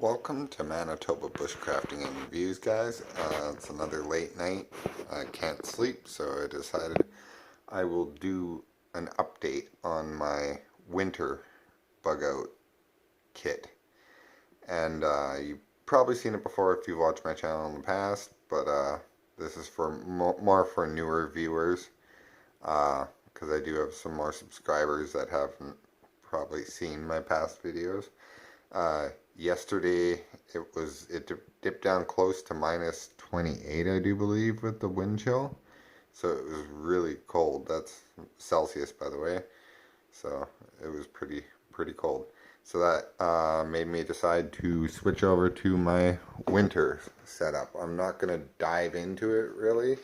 Welcome to Manitoba Bushcrafting and Reviews, guys. It's another late night. I can't sleep, so I decided I will do an update on my winter bug out kit. And you've probably seen it before if you've watched my channel in the past, but this is for more for newer viewers, because I do have some more subscribers that haven't probably seen my past videos. Yesterday it dipped down close to minus 28, I do believe, with the wind chill. So it was really cold. That's Celsius, by the way. So it was pretty cold. So that made me decide to switch over to my winter setup. I'm not gonna dive into it really,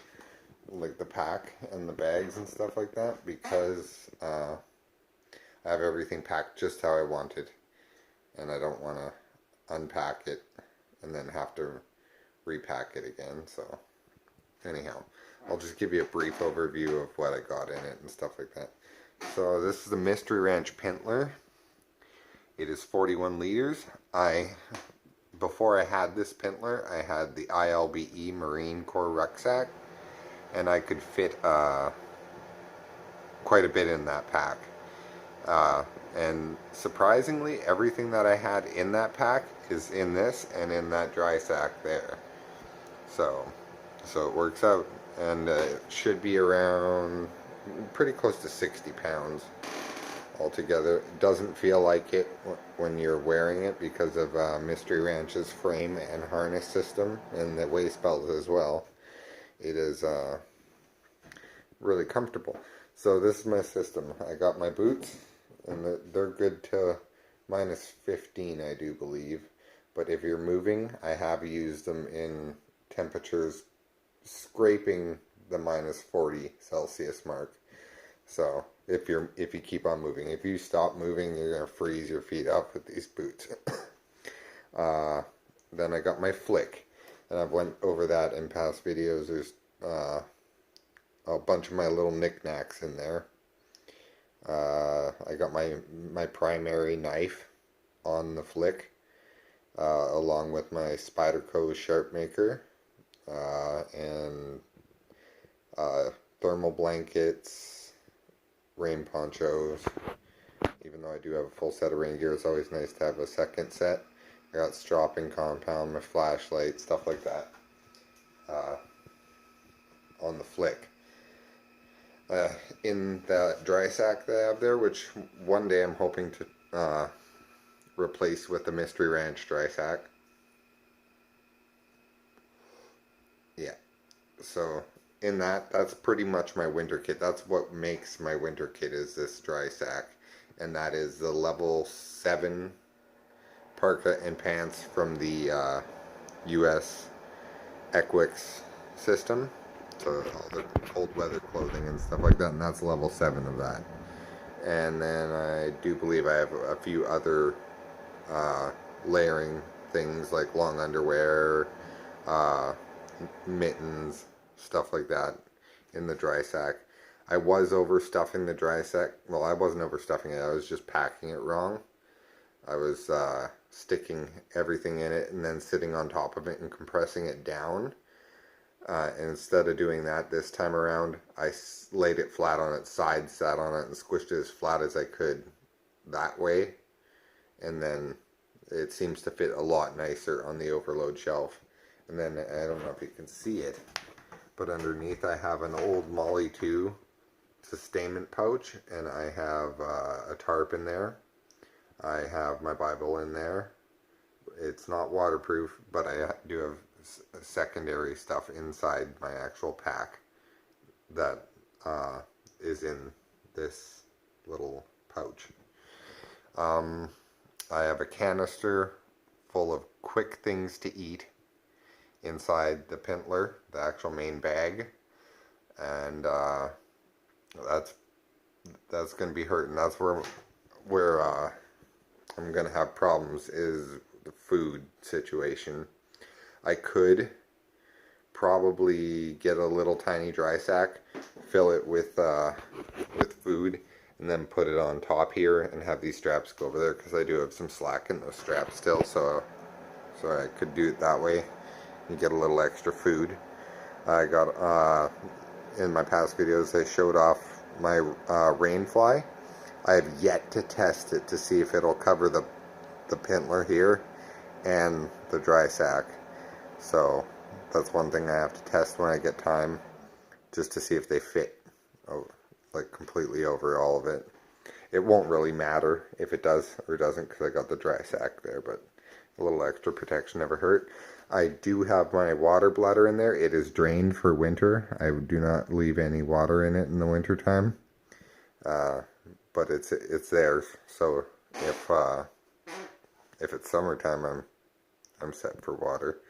like the pack and the bags and stuff like that, because I have everything packed just how I wanted, and I don't want to unpack it and then have to repack it again. So anyhow, I'll just give you a brief overview of what I got in it and stuff like that. So this is the Mystery Ranch Pintler. It is 41 liters. Before I had this Pintler, I had the ILBE Marine Corps rucksack, and I could fit quite a bit in that pack. And surprisingly, everything that I had in that pack is in this and in that dry sack there. So it works out, and it should be around pretty close to 60 pounds altogether. It doesn't feel like it when you're wearing it because of Mystery Ranch's frame and harness system, and the waist belt as well. It is really comfortable. So this is my system. I got my boots, and they're good to minus 15, I do believe. But if you're moving, I have used them in temperatures scraping the minus 40 Celsius mark. So if you keep on moving, if you stop moving, you're gonna freeze your feet up with these boots. Then I got my flick, and I've went over that in past videos. There's a bunch of my little knickknacks in there. I got my primary knife on the flick, along with my Spyderco sharp maker, and thermal blankets, rain ponchos. Even though I do have a full set of rain gear, it's always nice to have a second set. I got stropping compound, my flashlight, stuff like that, on the flick. In that dry sack that I have there, which one day I'm hoping to replace with the Mystery Ranch dry sack. Yeah, so in that's pretty much my winter kit. That's what makes my winter kit, is this dry sack, and that is the level 7 parka and pants from the US Equix system. So all the cold weather clothing and stuff like that, and that's level 7 of that. And then I do believe I have a few other layering things like long underwear, mittens, stuff like that in the dry sack. I was overstuffing the dry sack. Well, I wasn't overstuffing it, I was just packing it wrong. I was sticking everything in it and then sitting on top of it and compressing it down. And instead of doing that this time around, I laid it flat on its side, sat on it, and squished it as flat as I could that way. And then it seems to fit a lot nicer on the overload shelf. And then, I don't know if you can see it, but underneath I have an old Molly 2 sustainment pouch, and I have a tarp in there. I have my Bible in there. It's not waterproof, but I do have secondary stuff inside my actual pack that is in this little pouch. I have a canister full of quick things to eat inside the Pintler, the actual main bag, and that's going to be hurting. That's where I'm going to have problems, is the food situation. I could probably get a little tiny dry sack, fill it with food, and then put it on top here and have these straps go over there, because I do have some slack in those straps still. So so I could do it that way and get a little extra food. I got, in my past videos, I showed off my rain fly. I have yet to test it to see if it'll cover the pintler here and the dry sack. So that's one thing I have to test when I get time, just to see if they fit like completely over all of it. It won't really matter if it does or doesn't because I got the dry sack there, but a little extra protection never hurt. I do have my water bladder in there. It is drained for winter. I do not leave any water in it in the winter time, but it's theirs. So if it's summertime, I'm set for water.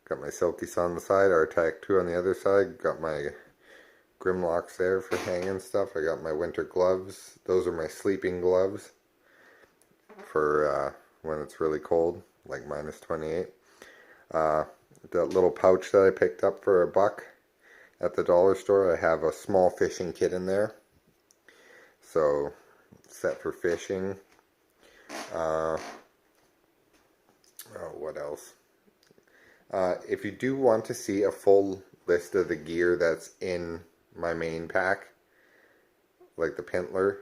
Got my Silkies on the side, our Tac 2 on the other side. Got my Grimlocks there for hanging stuff. I got my winter gloves. Those are my sleeping gloves for when it's really cold, like -28. That little pouch that I picked up for $1 at the dollar store, I have a small fishing kit in there. So, set for fishing. What else? If you do want to see a full list of the gear that's in my main pack, like the pintler,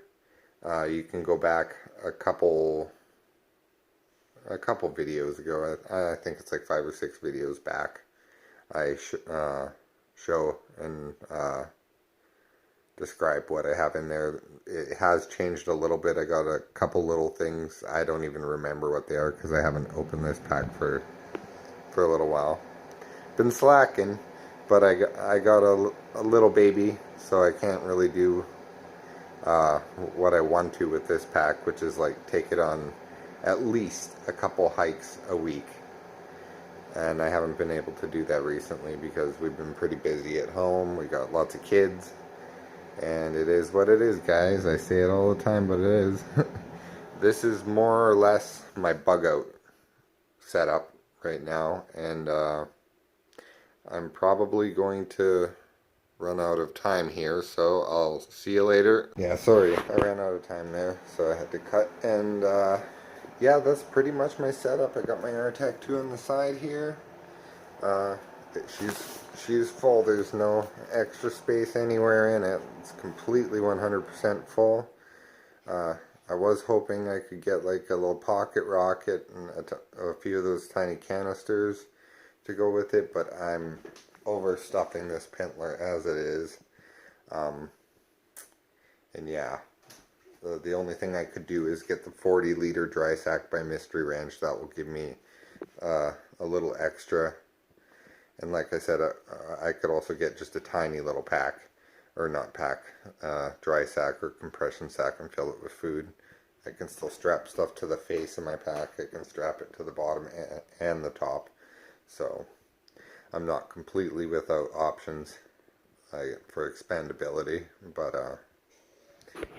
you can go back a couple videos ago. I think it's like 5 or 6 videos back. I show and describe what I have in there. It has changed a little bit. I got a couple little things. I don't even remember what they are because I haven't opened this pack for a little while. Been slacking, but I got a little baby, so I can't really do what I want to with this pack, which is like take it on at least a couple hikes a week. And I haven't been able to do that recently because we've been pretty busy at home. We got lots of kids. And it is what it is, guys. I say it all the time, but it is. This is more or less my bug out setup right now. And I'm probably going to run out of time here, so I'll see you later. Yeah, sorry, I ran out of time there, so I had to cut. And yeah, that's pretty much my setup. I got my Tac 2 on the side here. She's full. There's no extra space anywhere in it. It's completely 100% full. I was hoping I could get like a little pocket rocket and a few of those tiny canisters to go with it, but I'm overstuffing this pintler as it is. And yeah, the only thing I could do is get the 40-liter dry sack by Mystery Ranch. That will give me a little extra. And like I said, I could also get just a tiny little pack, or not pack, dry sack or compression sack and fill it with food. I can still strap stuff to the face of my pack. I can strap it to the bottom and the top. So I'm not completely without options for expandability, but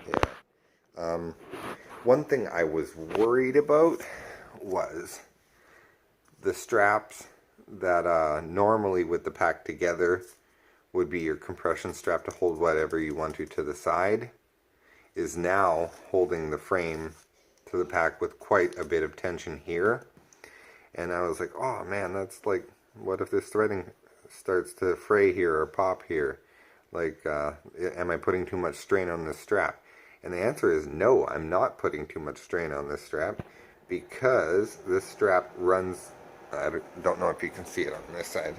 yeah. One thing I was worried about was the straps that normally with the pack together would be your compression strap to hold whatever you want to the side, is now holding the frame to the pack with quite a bit of tension here. And I was like, oh man, that's like, what if this threading starts to fray here or pop here? Like, am I putting too much strain on this strap? And the answer is no, I'm not putting too much strain on this strap, because this strap runs, I don't know if you can see it on this side,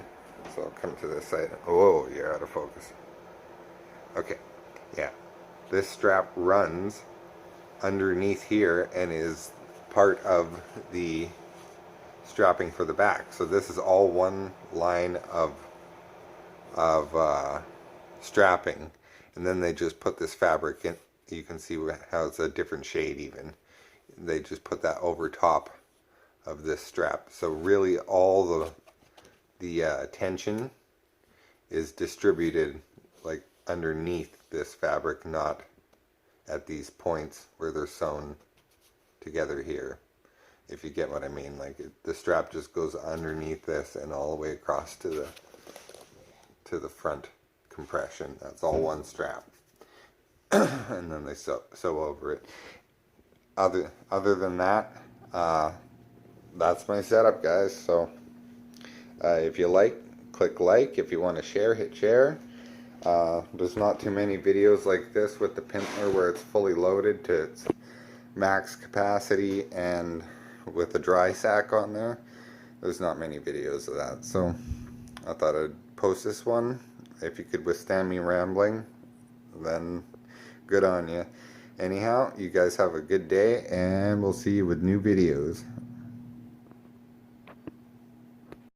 so I'll come to this side. Oh, you're out of focus. Okay, yeah. This strap runs underneath here and is part of the strapping for the back. So this is all one line of strapping, and then they just put this fabric in. You can see how it's a different shade even. They just put that over top of this strap. So really all the tension is distributed like underneath this fabric, not at these points where they're sewn together here, if you get what I mean. Like the strap just goes underneath this and all the way across to the front compression. That's all one strap. And then they sew over it. Other than that, that's my setup, guys. So if you like, click like. If you want to share, hit share. There's not too many videos like this with the pintler where it's fully loaded to its max capacity and with a dry sack on there. There's not many videos of that, so I thought I'd post this one. If you could withstand me rambling, then good on you. Anyhow, you guys have a good day, and we'll see you with new videos.